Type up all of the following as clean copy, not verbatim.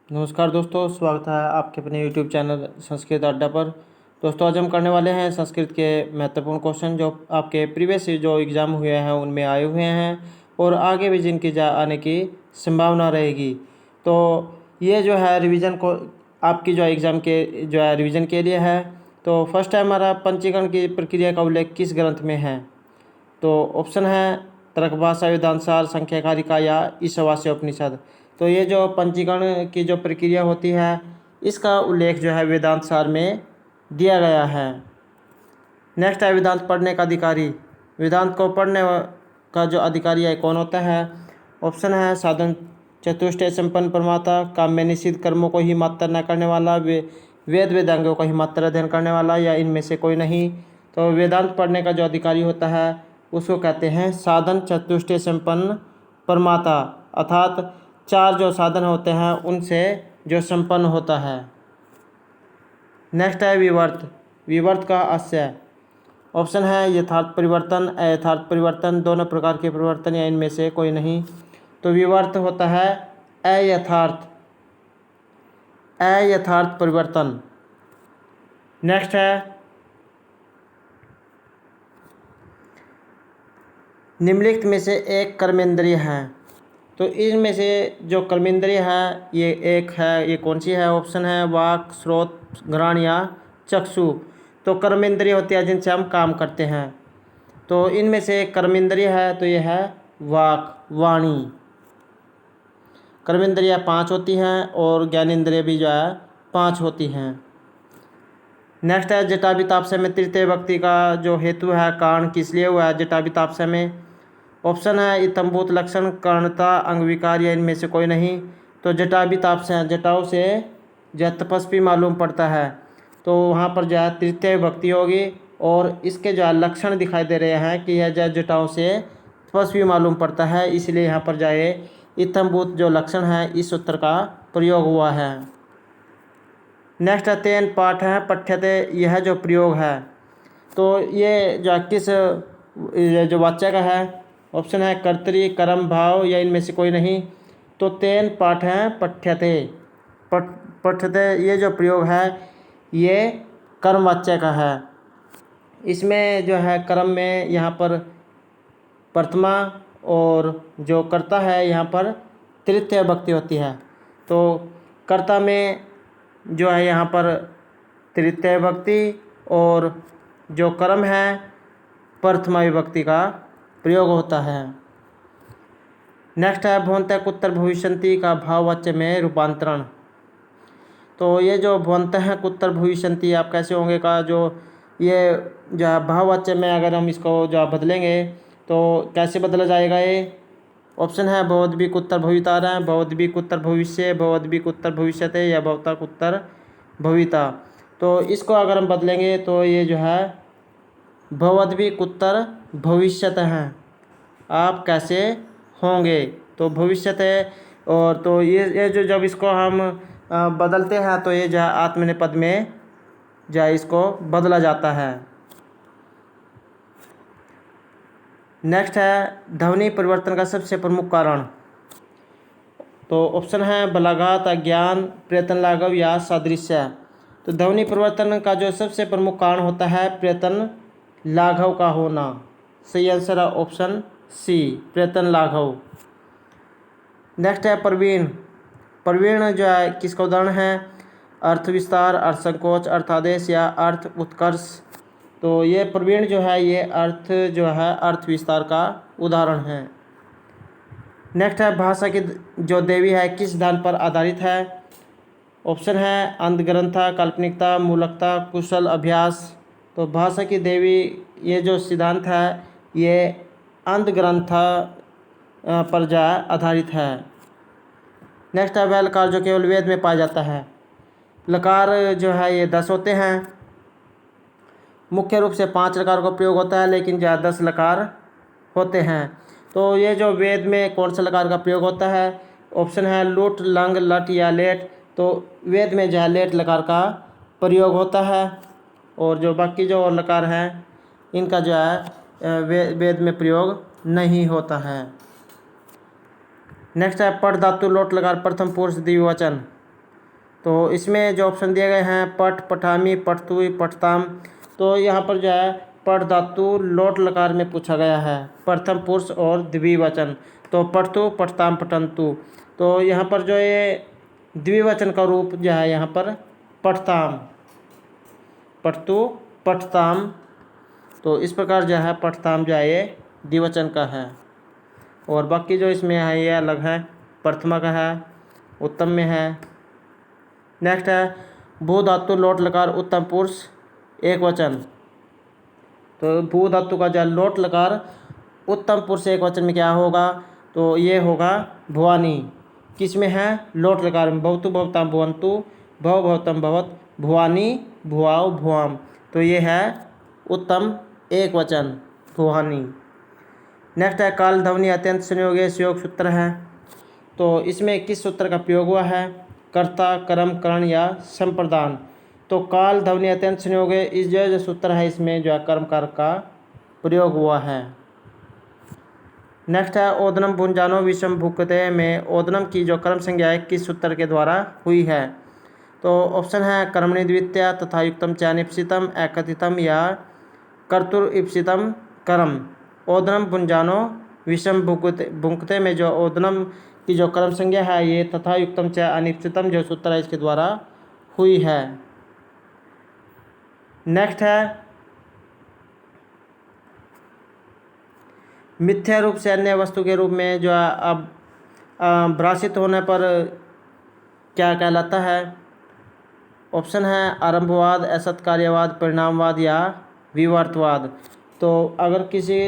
नमस्कार दोस्तों, स्वागत है आपके अपने YouTube चैनल संस्कृत अड्डा पर। दोस्तों, आज हम करने वाले हैं संस्कृत के महत्वपूर्ण क्वेश्चन जो आपके प्रीवियस जो एग्ज़ाम हुए हैं उनमें आए हुए हैं और आगे भी जिनकी आने की संभावना रहेगी। तो ये जो है रिवीजन को आपकी जो एग्ज़ाम के जो है रिवीजन के लिए है। तो फर्स्ट टाइम हमारा पंचीकरण की प्रक्रिया का उल्लेख किस ग्रंथ में है? तो ऑप्शन है तर्क भाषा वेदांतसार, संख्या कारिका या ईशावास्य उपनिषद। तो ये जो पंचीकरण की जो प्रक्रिया होती है इसका उल्लेख जो है वेदांतसार में दिया गया है। नेक्स्ट है वेदांत पढ़ने का अधिकारी। वेदांत को पढ़ने का जो अधिकारी है कौन होता है? ऑप्शन है साधन चतुष्टय संपन्न परमाता, काम में निषिद्ध कर्मों को ही मात्र न करने वाला, वेद वेदांगों का ही मात्र अध्ययन करने वाला या इनमें से कोई नहीं। तो वेदांत पढ़ने का जो अधिकारी होता है उसको कहते हैं साधन चतुष्टय संपन्न परमाता, अर्थात चार जो साधन होते हैं उनसे जो संपन्न होता है। नेक्स्ट है विवर्त। विवर्त का आशय। ऑप्शन है यथार्थ परिवर्तन, अयथार्थ परिवर्तन, दोनों प्रकार के परिवर्तन या इनमें से कोई नहीं। तो विवर्त होता है अयथार्थ परिवर्तन। नेक्स्ट है निम्नलिखित में से एक कर्मेंद्रिय है। तो इनमें से जो कर्मेंद्रिय है ये एक है, ये कौन सी है? ऑप्शन है वाक, श्रोत, घ्राण या चक्षु। तो कर्मेंद्रिय होती है जिनसे हम काम करते हैं। तो इनमें से एक कर्मेंद्रिय है तो ये है वाक, वाणी। कर्मेंद्रिय 5 होती हैं और ज्ञानेंद्रिय भी जो है 5 होती हैं। नेक्स्ट है जटाभितापस्य में तृतीय व्यक्ति का जो हेतु है कारण किस लिए हुआ है जटाभितापस्य में? ऑप्शन है इत्थंभूत लक्षण, कर्णता, अंगविकार या इनमें से कोई नहीं। तो जटाभितापस्य जटाओं से जो तपस्वी मालूम पड़ता है तो वहाँ पर जो है तृतीय विभक्ति होगी और इसके जो है लक्षण दिखाई दे रहे हैं कि यह जो जटाओं से तपस्वी मालूम पड़ता है, इसलिए यहाँ पर जाए इत्थंभूत जो लक्षण है इस उत्तर का प्रयोग हुआ है। नेक्स्ट है तेन पाठ है पठ्यते, यह जो प्रयोग है तो ये जो किस जो वाच्य का है? ऑप्शन है कर्तरी, कर्म, भाव या इनमें से कोई नहीं। तो तेन पाठ है पठ्यते, पठ्यते ये जो प्रयोग है ये कर्मवाच्य का है। इसमें जो है कर्म में यहाँ पर प्रथमा और जो कर्ता है यहाँ पर तृतीय विभक्ति होती है। तो कर्ता में जो है यहाँ पर तृतीय विभक्ति और जो कर्म है प्रथमा विभक्ति का प्रयोग होता है। नेक्स्ट है भवन्तः उत्तर भविष्यन्ति का भाववाच्य में रूपांतरण। तो ये जो भवन्तः उत्तर भविष्यन्ति आप कैसे होंगे का जो ये जो है भाववाच्य में अगर हम इसको जो बदलेंगे तो कैसे बदला जाएगा ये? ऑप्शन है भवद्भिः उत्तर भवितारः, भवद्भिः उत्तर भविष्य, भवद्भिः उत्तर भविष्यते या भवतः उत्तर भविता। तो इसको अगर हम बदलेंगे तो ये जो है भवद्भिः उत्तर भविष्यत हैं, आप कैसे होंगे? तो भविष्यत है और तो ये जो जब इसको हम बदलते हैं तो ये जो है आत्मनेपद में जो है इसको बदला जाता है। नेक्स्ट है ध्वनि परिवर्तन का सबसे प्रमुख कारण। तो ऑप्शन है बलाघात, अज्ञान, प्रयत्न लाघव या सादृश्य। तो ध्वनि परिवर्तन का जो सबसे प्रमुख कारण होता है प्रयत्न लाघव का होना। सही आंसर है ऑप्शन सी, प्रयत्न लाघव। नेक्स्ट है प्रवीण। प्रवीण जो है किसका उदाहरण है? अर्थ विस्तार, अर्थ संकोच, अर्थादेश या अर्थ उत्कर्ष। तो ये प्रवीण जो है ये अर्थ जो है अर्थ विस्तार का उदाहरण है। नेक्स्ट है भाषा की जो देवी है किस सिद्धांत पर आधारित है? ऑप्शन है अंतग्रंथा, काल्पनिकता, मूलकता, कुशल अभ्यास। तो भाषा की देवी ये जो सिद्धांत है ये अंतग्रंथा पर जो आधारित है। नेक्स्ट है वह लकार जो केवल वेद में पाया जाता है। लकार जो है ये 10 होते हैं। मुख्य रूप से 5 लकार का प्रयोग होता है लेकिन जो 10 लकार होते हैं। तो ये जो वेद में कौन सा लकार का प्रयोग होता है? ऑप्शन है लुट, लंग, लट या लेट। तो वेद में जो है लेट लकार का प्रयोग होता है और जो बाकी जो और लकार हैं इनका जो है वेद में प्रयोग नहीं होता है। नेक्स्ट है पट धातु लोट लकार प्रथम पुरुष द्विवचन। तो इसमें जो ऑप्शन दिए गए हैं पठ, पठामी, पठतुई, पठताम, तो यहाँ पर जो है पठ धातु लोट लकार में पूछा गया है, प्रथम पुरुष और द्विवचन। तो पठतु, पठताम, पठंतु। तो यहाँ पर जो ये द्विवचन का रूप जो है यहाँ पर पठताम, पठतु, पठताम। तो इस प्रकार जो है पठताम जो है ये द्विवचन का है। और बाकी जो इसमें है ये अलग है, प्रथमा का है, उत्तम में है। नेक्स्ट है भू धातु लोट लकार उत्तम पुरुष एक वचन। तो भू धातु का जो लोट लकार उत्तम पुरुष एक वचन में क्या होगा, तो ये होगा भुवानी। किस में है, लोट लकार में, भवतु भवताम भुवंतु, भव भवतम भवत, भुवानी भुवाओ भुवाम। तो ये है उत्तम एक वचन, भुवानी। नेक्स्ट है काल ध्वनि अत्यंत संयोगी संयोग सूत्र है। तो इसमें किस सूत्र का प्रयोग हुआ है, कर्ता, कर्म, करण या संप्रदान। तो काल ध्वनि अत्यंत संयोगी इस जो सूत्र है इसमें जो है कर्म कारक का प्रयोग हुआ है। नेक्स्ट है ओदनम भुंजानो विषम भुक्ते में ओदनम की जो कर्म संज्ञा है किस सूत्र के द्वारा हुई है। तो ऑप्शन है कर्मणि द्वितीया, तथा युक्तम च निप्सितम, एकथितम या कर्तुर इप्सितम कर्म। ओदनम भुंजानो विषम भुंक्ते में जो ओदनम की जो कर्म संज्ञा है ये तथा युक्तम च अनिप्सितम जो सूत्र है इसके द्वारा हुई है। नेक्स्ट है मिथ्या रूप से अन्य वस्तु के रूप में जो है अब भ्रासित होने पर क्या कहलाता है। ऑप्शन है आरंभवाद, असत कार्यवाद, परिणामवाद या विवर्तवाद। तो अगर किसी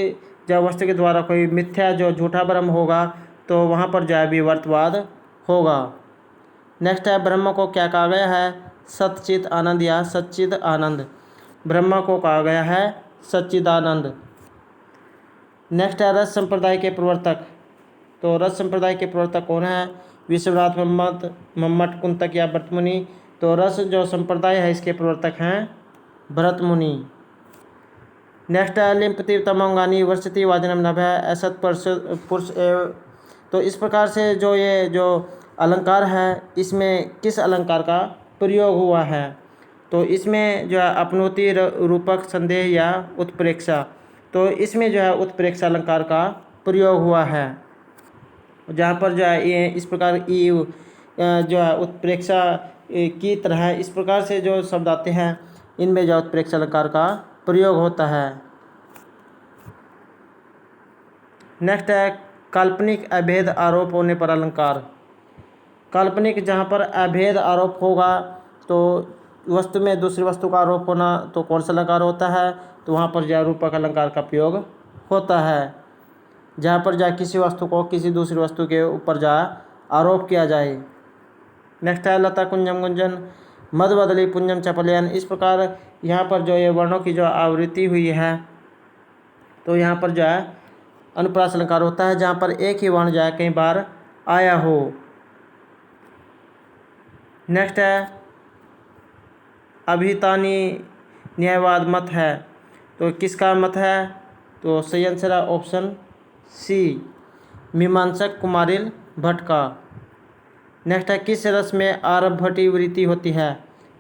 जो वस्तु के द्वारा कोई मिथ्या जो झूठा भ्रम होगा तो वहाँ पर जो है विवर्तवाद होगा। नेक्स्ट है ब्रह्म को क्या कहा गया है, सच्चित आनंद या सच्चिद आनंद। ब्रह्म को कहा गया है सच्चिदानंद। नेक्स्ट है रस संप्रदाय के प्रवर्तक। तो रस संप्रदाय के प्रवर्तक कौन है, विश्वनाथ मम्मट, कुंतक या भरत मुनि। तो रस जो संप्रदाय है इसके प्रवर्तक हैं भरत मुनि। नेक्स्ट है लिम्पति तमंगानी वर्षति वाजनम नभ असत पुरुष एव। तो इस प्रकार से जो ये जो अलंकार है इसमें किस अलंकार का प्रयोग हुआ है। तो इसमें जो है अपनोति, रूपक, संदेह या उत्प्रेक्षा। तो इसमें जो है उत्प्रेक्षा अलंकार का प्रयोग हुआ है, जहाँ पर जो है ये इस प्रकार जो है उत्प्रेक्षा की तरह है, इस प्रकार से जो शब्द आते हैं इनमें जो उत्प्रेक्षा अलंकार का प्रयोग होता है। नेक्स्ट है काल्पनिक अभेद आरोप होने पर अलंकार। काल्पनिक जहाँ पर अभेद आरोप होगा तो वस्तु में दूसरी वस्तु का आरोप होना, तो कौन सा अलंकार होता है, तो वहाँ पर जो रूपक अलंकार का प्रयोग होता है, जहाँ पर जो किसी वस्तु को किसी दूसरी वस्तु के ऊपर जो आरोप किया जाए। नेक्स्ट है लता कुंजम गुंजन, मद बदली पुंजम चपलयन। इस प्रकार यहाँ पर जो ये वर्णों की जो आवृत्ति हुई है तो यहाँ पर जो है अनुप्रास अलंकार होता है, जहाँ पर एक ही वर्ण जो है कई बार आया हो। नेक्स्ट है अभितानी न्यायवाद मत है। तो किसका मत है, तो सही आंसर है ऑप्शन सी, मीमांसक कुमारिल भट्ट का। नेक्स्ट है किस रस में आरभटी वृत्ति होती है।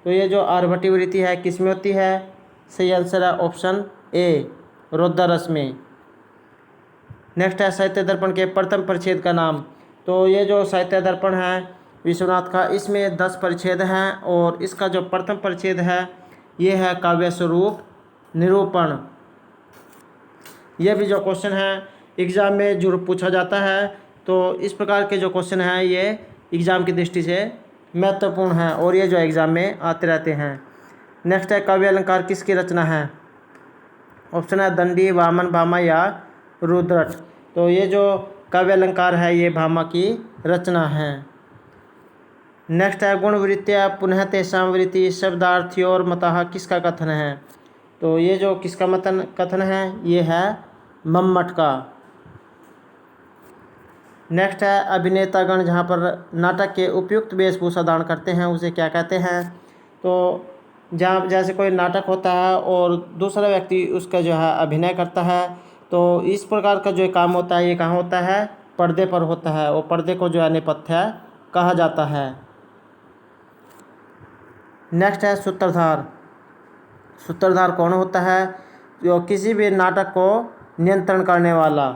तो ये जो आरभटी वृत्ति है किस में होती है, सही आंसर है ऑप्शन ए, रोद्धा रस में। नेक्स्ट है साहित्य दर्पण के प्रथम परिच्छेद का नाम। तो ये जो साहित्य दर्पण है विश्वनाथ का, इसमें 10 परिच्छेद हैं और इसका जो प्रथम परिच्छेद है ये है काव्य स्वरूप निरूपण। यह भी जो क्वेश्चन है एग्ज़ाम में जरूर पूछा जाता है। तो इस प्रकार के जो क्वेश्चन हैं ये एग्ज़ाम की दृष्टि से महत्वपूर्ण हैं और ये जो एग्ज़ाम में आते रहते हैं। नेक्स्ट है काव्य अलंकार किसकी रचना है। ऑप्शन है दंडी, वामन, भामा या रुद्रट। तो ये जो काव्य अलंकार है ये भामा की रचना है। नेक्स्ट है गुणवृत्तिया पुनः तेषां वृत्ति शब्दार्थियोर मतः किसका कथन है। तो ये जो किसका कथन है ये है मम्मट का। नेक्स्ट है अभिनेतागण जहाँ पर नाटक के उपयुक्त वेशभूषा धारण करते हैं उसे क्या कहते हैं। तो जहाँ जैसे कोई नाटक होता है और दूसरा व्यक्ति उसका जो है अभिनय करता है, तो इस प्रकार का जो काम होता है ये कहाँ होता है, पर्दे पर होता है और पर्दे को जो है नेपथ्य कहा जाता है। नेक्स्ट है सूत्रधार। सूत्रधार कौन होता है? जो किसी भी नाटक को नियंत्रण करने वाला।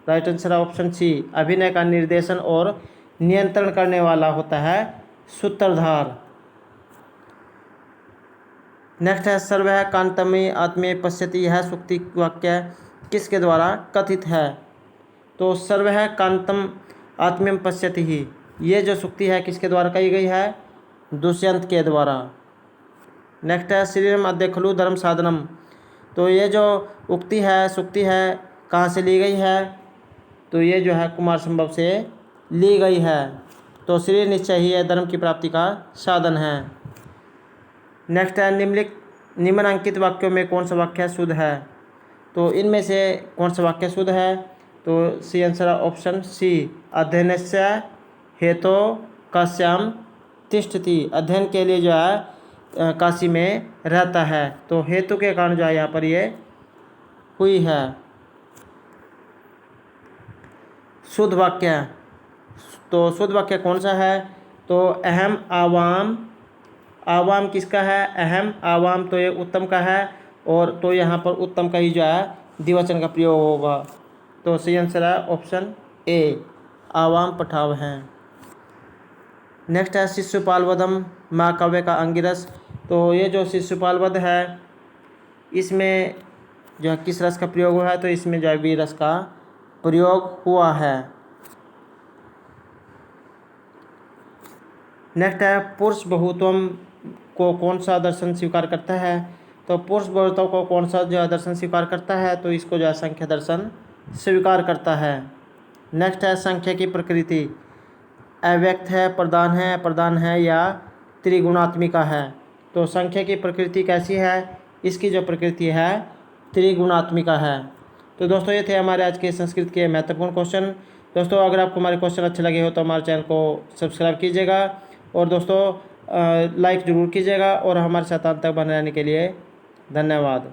राइट आंसर है ऑप्शन सी, अभिनय का निर्देशन और नियंत्रण करने वाला होता है सूत्रधार। नेक्स्ट है सर्वः कांतमयी आत्मे पश्यति। यह सूक्ति वाक्य किसके द्वारा कथित है? तो सर्वः कांतम आत्म्यम पश्यति ही, ये जो सूक्ति है किसके द्वारा कही गई है? दुष्यंत के द्वारा। नेक्स्ट है शरीरम अद्य खलु धर्म साधनम। तो ये जो उक्ति है, सूक्ति है, कहाँ से ली गई है? तो ये जो है कुमार संभव से ली गई है। तो शरीर निश्चय ही है धर्म की प्राप्ति का साधन है। नेक्स्ट है निम्नलिखित वाक्यों में कौन सा वाक्य शुद्ध है? तो इनमें से कौन सा वाक्य शुद्ध है? तो सी आंसर है ऑप्शन सी, अध्ययनस्य हेतु काश्याम तिष्ठति। अध्ययन के लिए जो है काशी में रहता है। तो हेतु के कारण जो है यहाँ पर ये हुई है। शुद्ध वाक्य, तो शुद्ध वाक्य कौन सा है? तो अहम आवाम। आवाम किसका है? अहम आवाम, तो ये उत्तम का है, और तो यहाँ पर उत्तम का ही जो है द्विवचन का प्रयोग होगा। तो सही आंसर है ऑप्शन ए, आवाम पठाव हैं। नेक्स्ट है शिशुपाल वधम महाकाव्य का अंगिरस। तो ये जो शिशुपाल वध है इसमें जो है किस रस का प्रयोग हुआ है? तो इसमें जो है वीर रस का प्रयोग हुआ है। नेक्स्ट है पुरुष बहुत्वम को कौन सा दर्शन स्वीकार करता है? तो पुरुष बहुत्व को कौन सा जो है दर्शन स्वीकार करता है? तो इसको जो है संख्या दर्शन स्वीकार करता है। नेक्स्ट है संख्या की प्रकृति, अव्यक्त है, प्रधान है या त्रिगुणात्मिका है? तो संख्या की प्रकृति कैसी है? इसकी जो प्रकृति है त्रिगुणात्मिका है। तो दोस्तों ये थे हमारे आज के संस्कृत के महत्वपूर्ण क्वेश्चन। दोस्तों अगर आपको हमारे क्वेश्चन अच्छे लगे हो तो हमारे चैनल को सब्सक्राइब कीजिएगा, और दोस्तों लाइक ज़रूर कीजिएगा, और हमारे साथ अंत तक बने रहने के लिए धन्यवाद।